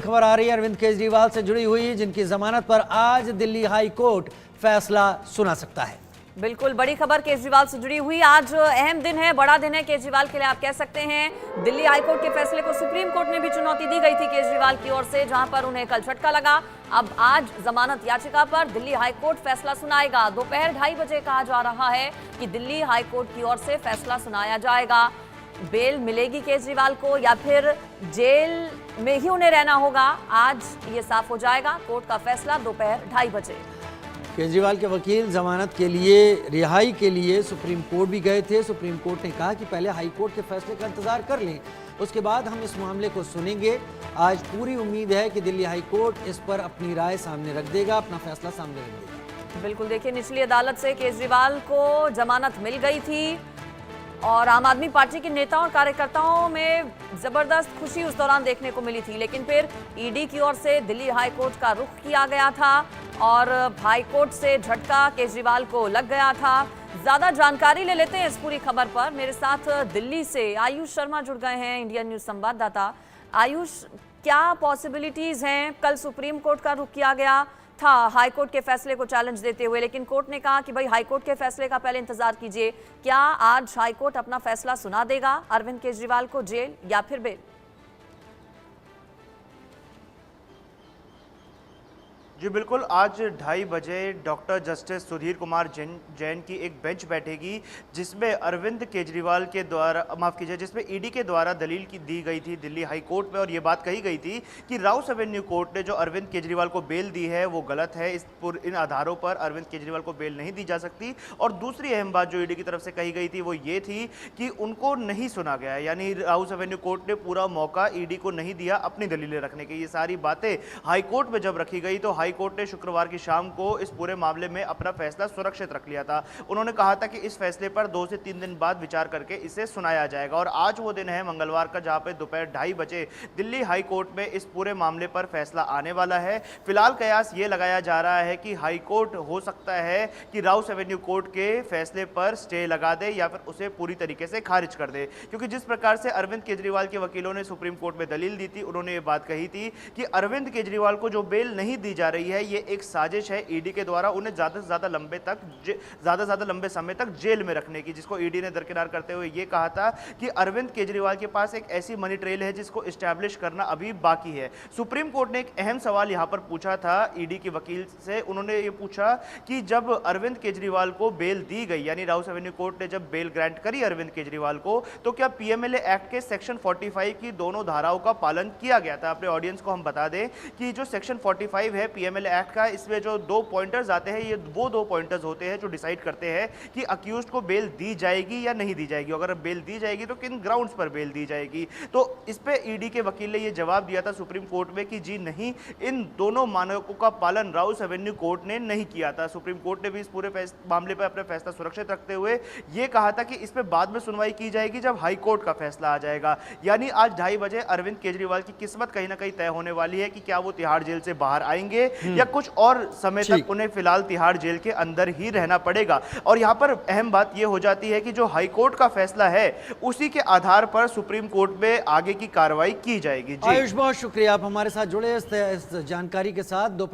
खबर आ रही है अरविंद केजरीवाल से जुड़ी हुई, जिनकी जमानत पर आज दिल्ली हाई कोर्ट फैसला सुना सकता है। बिल्कुल बड़ी खबर केजरीवाल से जुड़ी हुई। आज अहम दिन है, बड़ा दिन है केजरीवाल के लिए, आप कह सकते हैं। दिल्ली हाईकोर्ट के फैसले को सुप्रीम कोर्ट ने भी चुनौती दी गई थी केजरीवाल की ओर से, जहां पर उन्हें कल झटका लगा। अब आज जमानत याचिका पर दिल्ली हाईकोर्ट फैसला सुनाएगा। दोपहर 2:30 बजे कहा जा रहा है कि दिल्ली हाईकोर्ट की ओर से फैसला सुनाया जाएगा। बेल मिलेगी केजरीवाल को या फिर जेल में ही उन्हें रहना होगा, आज ये साफ हो जाएगा। कोर्ट का फैसला दोपहर 2:30 बजे। केजरीवाल के वकील जमानत के लिए, रिहाई के लिए सुप्रीम कोर्ट भी गए थे। सुप्रीम कोर्ट ने कहा कि पहले हाई कोर्ट के फैसले का इंतजार कर लें, उसके बाद हम इस मामले को suनेंगे। आज पूरी उम्मीद है कि दिल्ली हाई कोर्ट इस पर अपनी राय सामने रख देगा, अपना फैसला सामने रख देगा। बिल्कुल, देखिए निचली अदालत से केजरीवाल को जमानत मिल गई थी और आम आदमी पार्टी के नेताओं और कार्यकर्ताओं में जबरदस्त खुशी उस दौरान देखने को मिली थी, लेकिन फिर ईडी की ओर से दिल्ली हाई कोर्ट का रुख किया गया था और हाई कोर्ट से झटका केजरीवाल को लग गया था। ज्यादा जानकारी ले लेते हैं इस पूरी खबर पर। मेरे साथ दिल्ली से आयुष शर्मा जुड़ गए हैं, इंडियन न्यूज संवाददाता। आयुष, क्या पॉसिबिलिटीज हैं? कल सुप्रीम कोर्ट का रुख किया गया था हाई कोर्ट के फैसले को चैलेंज देते हुए, लेकिन कोर्ट ने कहा कि भाई हाई कोर्ट के फैसले का पहले इंतजार कीजिए। क्या आज हाई कोर्ट अपना फैसला सुना देगा अरविंद केजरीवाल को जेल या फिर बेल? जी बिल्कुल, आज 2:30 बजे डॉक्टर जस्टिस सुधीर कुमार जैन की एक बेंच बैठेगी, जिसमें अरविंद केजरीवाल के द्वारा, माफ़ कीजिए, जिसमें ईडी के द्वारा दलील की दी गई थी दिल्ली हाई कोर्ट में, और ये बात कही गई थी कि राउस एवेन्यू कोर्ट ने जो अरविंद केजरीवाल को बेल दी है वो गलत है। इन आधारों पर अरविंद केजरीवाल को बेल नहीं दी जा सकती। और दूसरी अहम बात जो ईडी की तरफ से कही गई थी वो ये थी कि उनको नहीं सुना गया, यानी राउस एवेन्यू कोर्ट ने पूरा मौका ईडी को नहीं दिया अपनी दलीलें रखने की। ये सारी बातें हाई कोर्ट में जब रखी गई तो हाई कोर्ट ने शुक्रवार की शाम को इस पूरे मामले में अपना फैसला सुरक्षित रख लिया था। उन्होंने कहा था कि इस फैसले पर 2 से 3 दिन बाद विचार करके इसे सुनाया जाएगा, और आज वो दिन है मंगलवार का जहां पे दोपहर 2:30 बजे दिल्ली हाई कोर्ट में इस पूरे मामले पर फैसला आने वाला है। फिलहाल कयास ये लगाया जा रहा है कि हाई कोर्ट हो सकता है कि राउस एवेन्यू कोर्ट के फैसले पर स्टे लगा दे या फिर उसे पूरी तरीके से खारिज कर दे, क्योंकि जिस प्रकार से अरविंद केजरीवाल के वकीलों ने सुप्रीम कोर्ट में दलील दी थी, उन्होंने ये बात कही थी कि अरविंद केजरीवाल को जो बेल नहीं दी जा रही है ये एक साजिश है ईडी के द्वारा उन्हें ज्यादा से ज्यादा लंबे समय तक जेल में रखने की, जिसको ईडी ने दरकिनार करते हुए ये कहा था कि अरविंद केजरीवाल के पास एक ऐसी मनी ट्रेल है जिसको एस्टैब्लिश करना अभी बाकी है। सुप्रीम कोर्ट ने एक अहम सवाल यहां पर पूछा था ईडी के वकील से। उन्होंने ये पूछा कि जब अरविंद केजरीवाल को बेल दी गई, यानी राउस एवेन्यू कोर्ट ने जब बेल ग्रांट करी अरविंद केजरीवाल को, तो क्या पीएमएलए एक्ट के सेक्शन 45 की दोनों धाराओं का पालन किया गया था? अपने ऑडियंस को हम बता दें कि जो सेक्शन 45 है पीएमएलए एक्ट का, इसमें जो 2 पॉइंटर्स आते हैं, ये वो 2 पॉइंटर्स होते हैं जो डिसाइड करते हैं कि अक्यूज्ड को बेल दी जाएगी या नहीं दी जाएगी। अगर बेल दी जाएगी तो किन ग्राउंड्स पर बेल दी जाएगी। तो इस पे ईडी के वकील ने ये जवाब दिया था सुप्रीम कोर्ट में कि जी नहीं, इन दोनों मानकों का पालन राउस एवेन्यू कोर्ट ने नहीं किया था। सुप्रीम कोर्ट ने भी इस पूरे मामले पर अपना फैसला सुरक्षित रखते हुए ये कहा था कि इस पे बाद में सुनवाई की जाएगी जब हाई कोर्ट का फैसला आ जाएगा। यानी आज 2:30 बजे अरविंद केजरीवाल की किस्मत कहीं ना कहीं तय होने वाली है कि क्या वो तिहाड़ जेल से बाहर आएंगे या कुछ और समय तक उन्हें फिलहाल तिहाड़ जेल के अंदर ही रहना पड़ेगा। और यहां पर अहम बात यह हो जाती है कि जो हाई कोर्ट का फैसला है उसी के आधार पर सुप्रीम कोर्ट में आगे की कार्रवाई की जाएगी। आयुष, बहुत शुक्रिया, आप हमारे साथ जुड़े इस जानकारी के साथ।